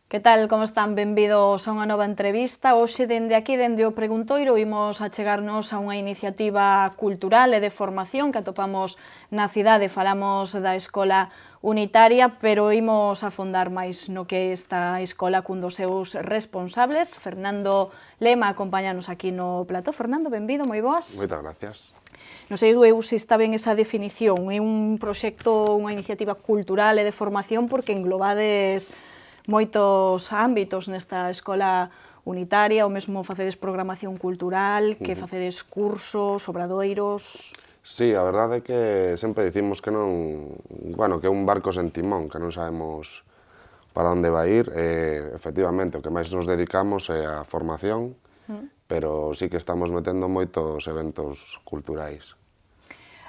Que tal, como están? Benvidos a unha nova entrevista. Hoxe, dende aquí, dende o Preguntoiro, imos a chegarnos a unha iniciativa cultural e de formación que atopamos na cidade. Falamos da Escola Unitaria, pero imos afondar máis no que esta escola cun dos seus responsables. Fernando Lema acompáñanos aquí no plató. Fernando, benvido, moi boas. Moitas gracias. Non sei eu se está ben esa definición. É un proxecto, unha iniciativa cultural e de formación porque englobades moitos ámbitos nesta escola unitaria, o mesmo facedes programación cultural, que facedes cursos, obradoiros... Sí, a verdade é que sempre dicimos que non, bueno, que é un barco sen timón, que non sabemos para onde vai ir. Efectivamente, o que máis nos dedicamos é a formación, pero sí que estamos metendo moitos eventos culturais.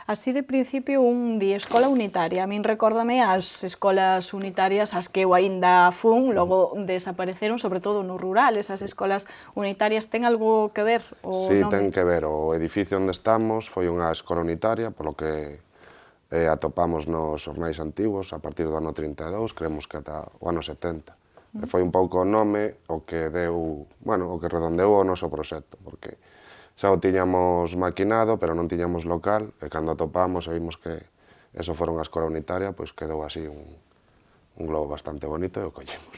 Así de principio un di escola unitaria. A min recórdame as escolas unitarias as que eu aínda fun, logo desapareceron, sobre todo no rural. Esas escolas unitarias ten algo que ver o Sí, nome? ten que ver. O edificio onde estamos foi unha escola unitaria, polo que atopamos nos xornais antigos, a partir do ano 32, creemos que ata o ano 70. E foi un pouco o nome o que deu, bueno, o que redondeou o noso proxecto, porque xa o tiñamos maquinado, pero non tiñamos local, e cando atopamos e vimos que eso fora unha escola unitaria, pois quedou así un globo bastante bonito e o collemos.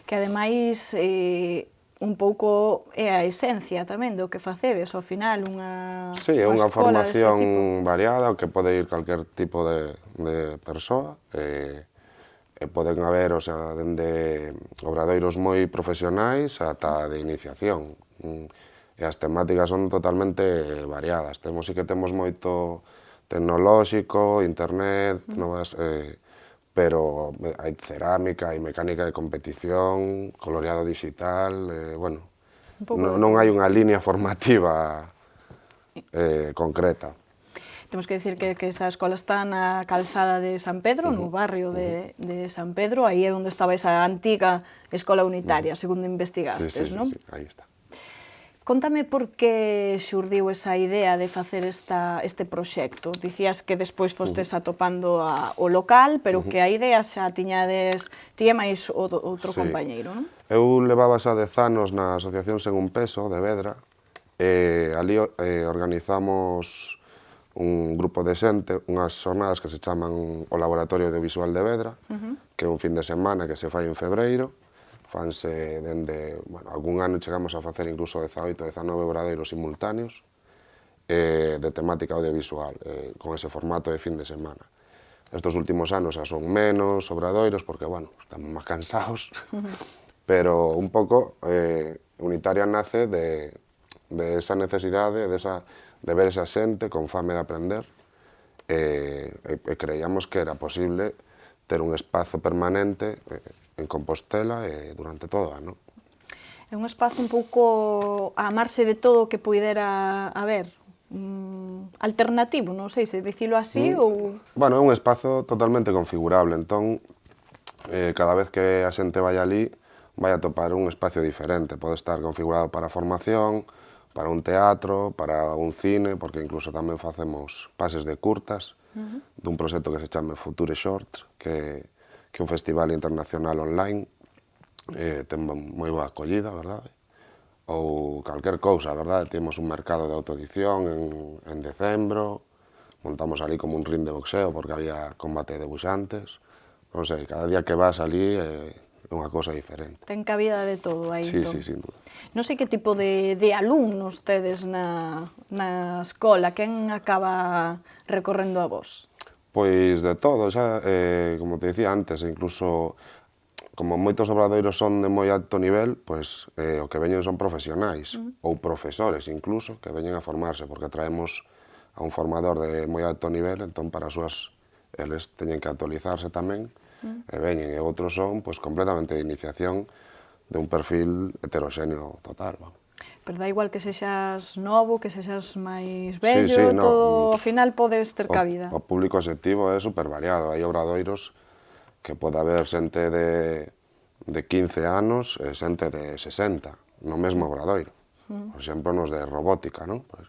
Que ademais un pouco é a esencia tamén do que facedes, ao final, unha Sí, é unha escola deste tipo. formación variada, o que pode ir calquer tipo de persoa, e poden haber, o sea, dende obradoiros moi profesionais ata de iniciación. E as temáticas son totalmente variadas. Sí que temos moito tecnolóxico, internet, novas, pero hai cerámica, hai mecánica de competición, coloreado digital, bueno, Un pouco de non todo. hai unha línea formativa concreta. Temos que dicir que esa escola está na calzada de San Pedro, no barrio de San Pedro, aí é onde estaba esa antiga escola unitaria, segundo investigastes, non? Sí, aí está. Contame por que xurdiu esa idea de facer este proxecto. Dicías que despois fostes atopando o local, pero que a idea xa tiñades ti e máis outro compañeiro, non? Eu levaba xa 10 anos na Asociación Sen un Peso de Vedra, e ali organizamos un grupo de xente, unhas xornadas que se chaman o Laboratorio Audiovisual de Vedra, que é un fin de semana que se fai en febreiro, fanse dende, bueno, algún ano chegamos a facer incluso 18, 19 obradoiros simultáneos de temática audiovisual, con ese formato de fin de semana. Estos últimos anos xa son menos obradoiros, porque, bueno, estamos máis cansados, pero un pouco Unitaria nace de esa necesidade, de ver esa xente con fame de aprender, e creíamos que era posible ter un espazo permanente en Compostela durante todo o ano. É un espazo un pouco á marxe de todo o que puidera haber, alternativo, non sei se dicilo así ou... Bueno, é un espazo totalmente configurable, entón, cada vez que a xente vai ali, vai atopar un espacio diferente. Pode estar configurado para formación, para un teatro, para un cine, porque incluso tamén facemos pases de curtas, dun proxecto que se chama Future Shorts, que é un festival internacional online, ten moi boa acollida, verdade? Ou calquer cousa, verdade? Temos un mercado de autoedición en decembro, montamos ali como un ring de boxeo porque había combate de debuxantes, non sei, cada día que vas ali é unha cousa diferente. Ten cabida de todo aí, Sí, entón. sí, sin duda. Non sei que tipo de alumnos tedes na escola, quen acaba recorrendo a vos? Pois de todo, xa, como te dicía antes, incluso como moitos obradoiros son de moi alto nivel, pois o que veñen son profesionais, ou profesores incluso, que veñen a formarse, porque traemos a un formador de moi alto nivel, entón para as súas, eles teñen que actualizarse tamén, e veñen, e outros son pois completamente de iniciación, de un perfil heteroxéneo total, vamos. Pero dá igual que sexas novo, que sexas máis Sí, vello, no, todo, ao final podes ter cabida. O público obxectivo é super variado, hai obradoiros que pode haber xente de 15 anos e xente de 60, no mesmo obradoiro. Por exemplo, nos de robótica, non? Pues,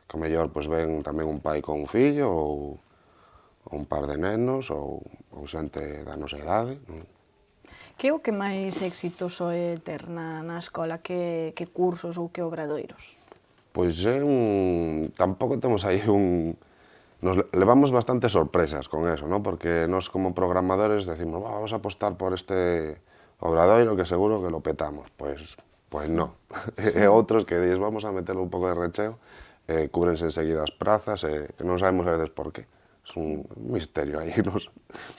que o mellor pues, ven tamén un pai con un fillo, ou un par de nenos, ou xente da nosa idade. Que é o que máis éxito soe ter na escola? Que cursos ou que obradoiros? Pois tampouco temos aí Nos levamos bastantes sorpresas con eso, ¿no? Porque nos como programadores decimos, vamos a apostar por este obradoiro que seguro que lo petamos. Pues no. E outros que dices, vamos a meterle un pouco de recheo, cúbrense enseguida as prazas, non sabemos a veces por qué. Es un misterio aí, non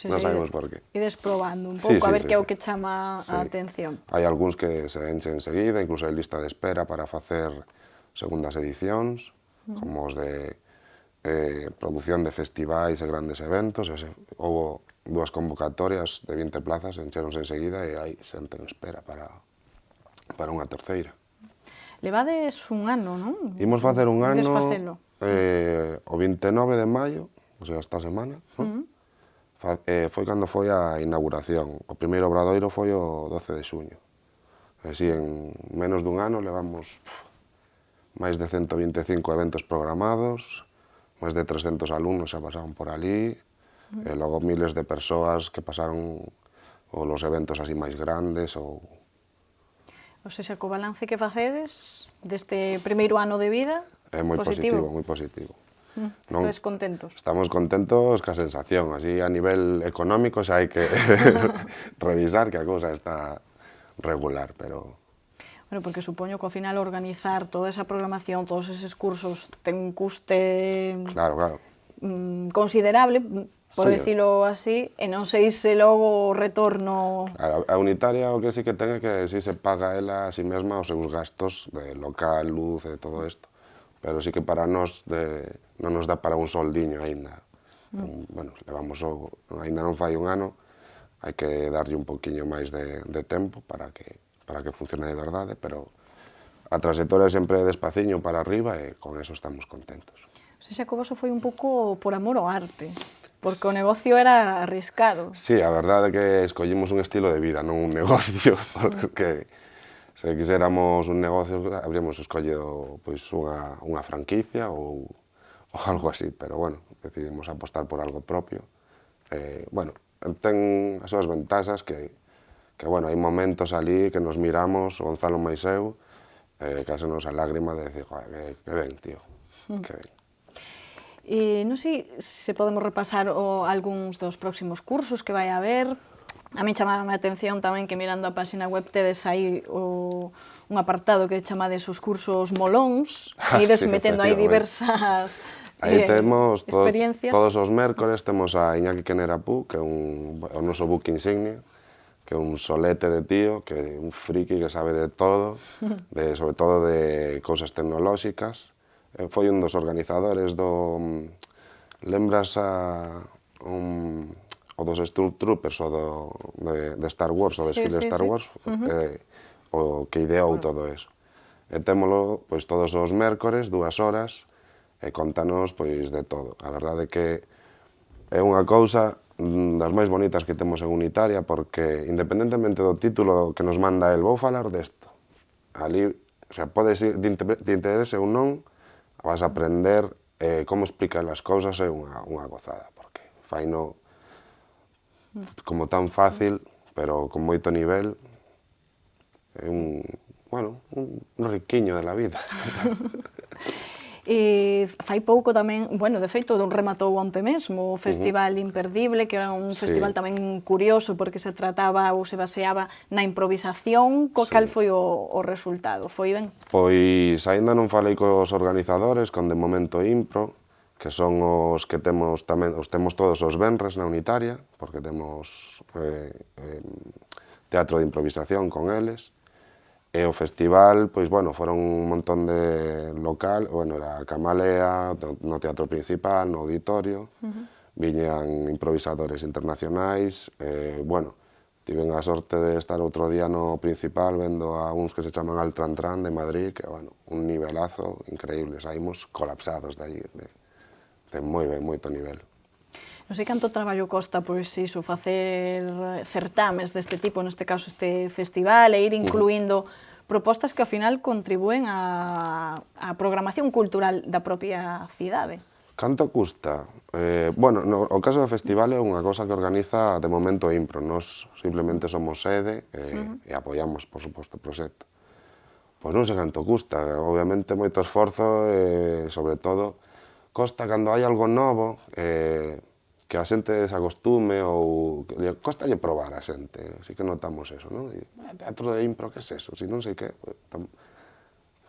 sabemos por qué. Ides probando un pouco, a ver que é o que chama a atención. Hai algúns que se enchen enseguida, incluso hai lista de espera para facer segundas edicións, como os de produción de festivais e grandes eventos. Houve 2 convocatorias de 20 plazas, encheronse enseguida e hai xente en espera para unha terceira. Levades un ano, non? Imos facer un ano o 29 de maio, o sea, esta semana, non? Foi cando foi a inauguración. O primeiro obradoiro foi o 12 de xuño. Así, en menos dun ano levamos máis de 125 eventos programados, máis de 300 alumnos xa pasaron por ali, e logo miles de persoas que pasaron os eventos así máis grandes. O seja, co balance que facedes deste primeiro ano de vida, é moi positivo, moi positivo. Estades contentos? Estamos contentos ca sensación, así a nivel económico xa hai que revisar que a cousa está regular, pero... Bueno, porque supoño que ao final organizar toda esa programación, todos eses cursos, ten un custe considerable, por decirlo así, e non sei se logo o retorno... Claro, a unitaria o que sí que ten é que sí se paga ela a sí mesma os seus gastos de local, luz e todo isto, pero sí que para nós non nos dá para un soldiño aínda. Bueno, aínda non fai un ano, hai que darlle un poquinho máis de tempo para que funcione de verdade, pero a trayectoria sempre despaciño para arriba e con eso estamos contentos. O seja, que o voso foi un pouco por amor ao arte, porque o negocio era arriscado. Sí, a verdade é que escollimos un estilo de vida, non un negocio, porque se quixéramos un negocio, habríamos escollido pois, unha franquicia ou algo así, pero bueno, decidimos apostar por algo propio. Bueno, ten as súas ventaxas que bueno, hai momentos ali que nos miramos, o Gonzalo máis eu, case nos a lágrima de decir, joder, que ben, tío, que ben. Non sei se podemos repasar algúns dos próximos cursos que vai haber. A mí chamaba a atención tamén que mirando a página web tedes aí un apartado que chamades os cursos molóns, e ides metendo aí diversas aí temos experiencias. Todos os mércores temos a Iñaki Kenerapu, que é o noso book insignia, que é un solete de tío, que é un friki que sabe de todo, sobre todo de cousas tecnolóxicas. Foi un dos organizadores lembras o dos Stormtroopers, de Star Wars, o desfile de Star Wars, o que ideou todo eso. E témolo todos os mércores, 2 horas, e contanos de todo. A verdade é que é unha cousa das máis bonitas que temos en Unitaria, porque independentemente do título que nos manda el, vou falar desto, ali, o sea, podes ir, te interese ou non, vas a aprender como explicar as cousas, é unha gozada, porque faino como tan fácil, pero con moito nivel, é un riquiño de la vida. E fai pouco tamén, bueno, de feito, rematou onte mesmo o Festival Imperdible, que era un festival tamén curioso porque se trataba ou se baseaba na improvisación. Cal foi o resultado? Foi ben? Pois aínda non falei cos organizadores, con De Momento Impro, que son os que temos tamén, os temos todos os venres na Unitaria, porque temos teatro de improvisación con eles. E o festival, pois, bueno, foron un montón de local, bueno, era a Camalea, no teatro principal, no auditorio, viñan improvisadores internacionais, bueno, tiven a sorte de estar outro día no principal vendo a uns que se chaman Altrantran de Madrid, que, bueno, un nivelazo increíble, saímos colapsados de aí, de moi ben, moito nivel. Non sei canto traballo costa, pois, iso, facer certames deste tipo, neste caso este festival, e ir incluindo propostas que ao final contribúen á programación cultural da propia cidade. Canto custa? Bueno, o caso do festival é unha cosa que organiza de momento Impro. Nos simplemente somos sede e apoiamos, por suposto, o proxecto. Pois non sei canto custa, obviamente moito esforzo e, sobre todo, costa cando hai algo novo que a xente se acostume ou costalle probar a xente, así que notamos eso, non? Teatro de impro, que é eso? Si non sei que,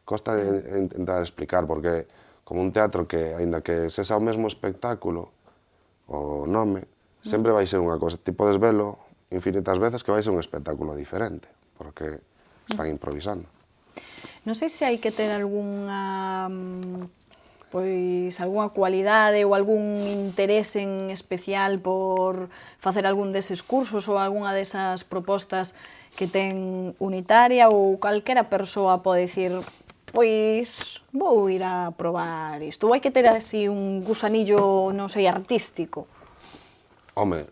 costa intentar explicar, porque como un teatro que, aínda que sexa o mesmo espectáculo, o nome, sempre vai ser unha cosa. Ti podes velo infinitas veces que vai ser un espectáculo diferente, porque están improvisando. Non sei se hai que ter algunha algunha cualidade ou algún interese en especial por facer algún deses cursos ou algunha desas propostas que ten Unitaria, ou calquera persoa pode dicir pois vou ir a probar isto, ou hai que ter así un gusanillo, non sei, artístico? Home,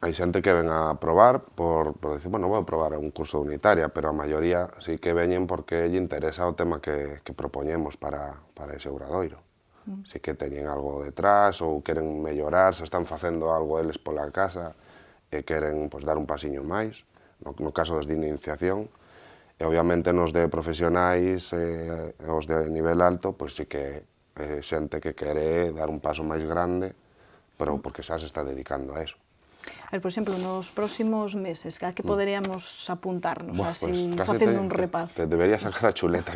hai xente que ven a probar por decir, bueno, vou probar un curso de Unitaria, pero a maioría sí que veñen porque lle interesa o tema que propoñemos para ese obradoiro. Sí que teñen algo detrás ou queren mellorar, se están facendo algo eles pola casa e queren dar un pasiño máis, no caso dos de iniciación. E obviamente nos de profesionais os de nivel alto, pois sí que xente que quere dar un paso máis grande, pero porque xa se está dedicando a eso. A ver, por exemplo, nos próximos meses, a que poderíamos apuntarnos, así, Pues facendo un repaso? te debería sacar a chuleta,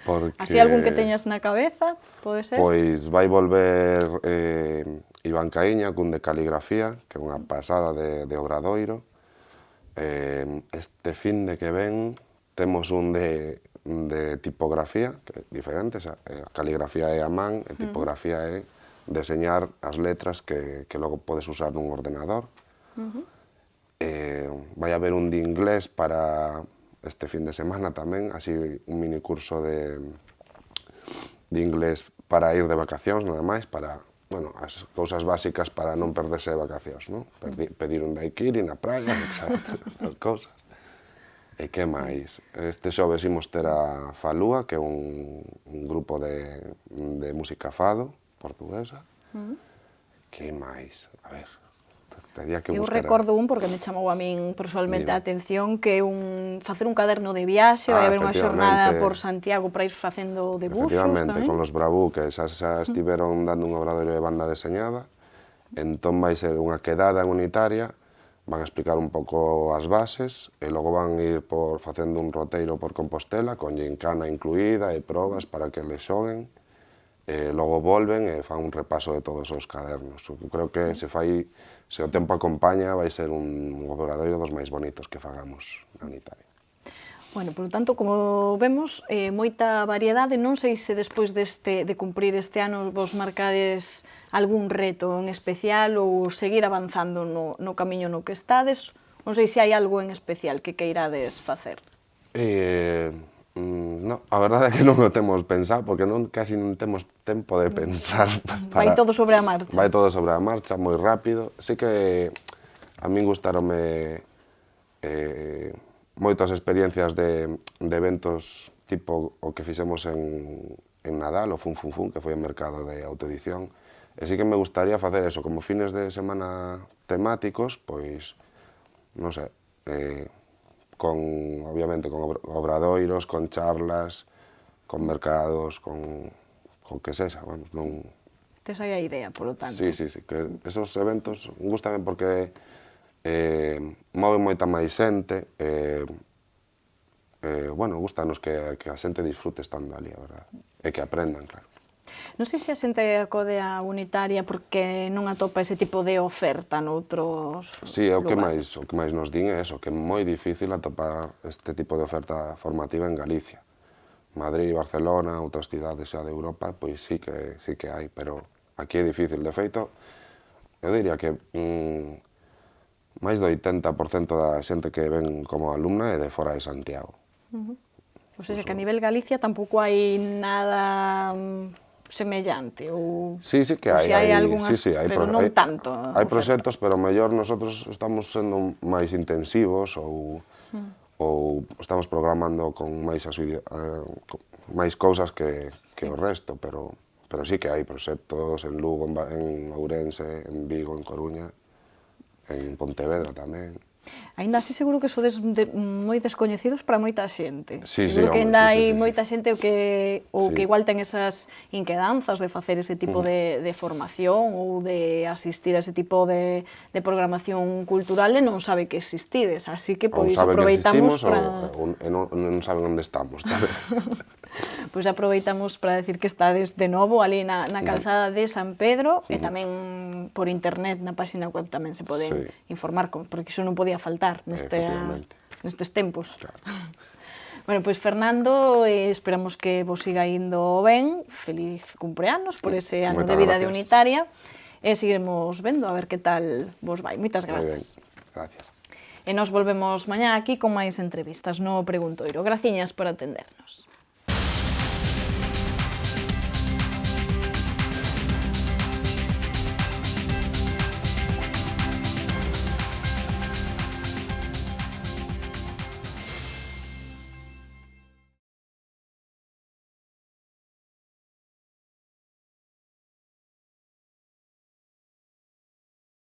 porque... Así algún que teñas na cabeza, pode ser? Pois vai volver Iván Caíña cun de caligrafía, que é unha pasada de obradoiro. Este fin de que ven temos un de tipografía, que é diferente, a caligrafía é a man, e tipografía é deseñar as letras que logo podes usar nun ordenador. Vai haber un de inglés para este fin de semana tamén, así un mini curso de inglés para ir de vacacións, nada máis, para, bueno, as cousas básicas para non perderse de vacacións, non? Pedir un daiquiri na praia, as cousas. E que máis? Este xoves imos ter a Falúa, que é un grupo de música fado, portuguesa. Que máis? A ver, tería que buscar... Eu recordo un porque me chamou a min personalmente a atención, que é facer un caderno de viaxe, vai haber unha xornada por Santiago para ir facendo debuxos tamén. Efectivamente, con los Bravú, que xa estiveron dando un obradoiro de banda deseñada, entón vai ser unha quedada en Unitaria, van a explicar un pouco as bases, e logo van ir facendo un roteiro por Compostela, con gincana incluída e probas para que les xoguen, e logo volven e fan un repaso de todos os cadernos. Eu creo que se o tempo acompaña, vai ser un obradoiro dos máis bonitos que fagamos na Unitaria. Bueno, por lo tanto, como vemos, moita variedade. Non sei se despois de cumprir este ano vos marcades algún reto en especial ou seguir avanzando no camiño no que estades. Non sei se hai algo en especial que queirades facer. No, a verdade é que non o temos pensado, porque casi non temos tempo de pensar. Vai todo sobre a marcha. Vai todo sobre a marcha, moi rápido. Sí que a min gustarome moitas experiencias de eventos tipo o que fixemos en Nadal, o Fun Fun Fun, que foi o mercado de autoedición. E sí que me gustaría facer eso, como fines de semana temáticos, pois, non sei, obviamente con obradoiros, con charlas, con mercados, con que sexa, vamos, non... Tes aí a idea, polo tanto. Sí, que esos eventos gustame porque moven moita máis xente, bueno, gustanos que a xente disfrute estando ali, a verdade, e que aprendan, claro. Non sei se a xente acode a Unitaria porque non atopa ese tipo de oferta noutros lugares. Sí, o que máis nos din é eso, que é moi difícil atopar este tipo de oferta formativa en Galicia. Madrid, Barcelona, outras cidades xa de Europa, pois sí que hai, pero aquí é difícil. De feito, eu diría que máis do 80% da xente que ven como alumna é de fora de Santiago. Ou seja, que a nivel Galicia tampouco hai nada semellante, ou sí que hai, pero non tanto. Hai proxectos, pero mellor nosotros estamos sendo máis intensivos ou estamos programando con máis cousas que o resto, pero pero sí que hai proxectos en Lugo, en Ourense, en Vigo, en Coruña, en Pontevedra tamén. Aínda así seguro que sodes moi descoñecidos para moita xente. Sí, Seguro que home, aínda sí. hai moita xente que igual ten esas inquedanzas de facer ese tipo de formación ou de asistir a ese tipo de programación cultural e non sabe que existides, así que pois aproveitamos para... Ou non saben onde estamos tamén. Pois aproveitamos para decir que estades de novo ali na calzada de San Pedro e tamén por internet na página web tamén se poden informar, porque iso non podía faltar nestes tempos. Claro. Bueno, pois Fernando, esperamos que vos siga indo ben, feliz cumpleanos por ese ano de vida de Unitaria e seguiremos vendo a ver que tal vos vai. Moitas grazas. Gracias. E nos volvemos mañá aquí con máis entrevistas no Preguntoiro. Graciñas por atendernos.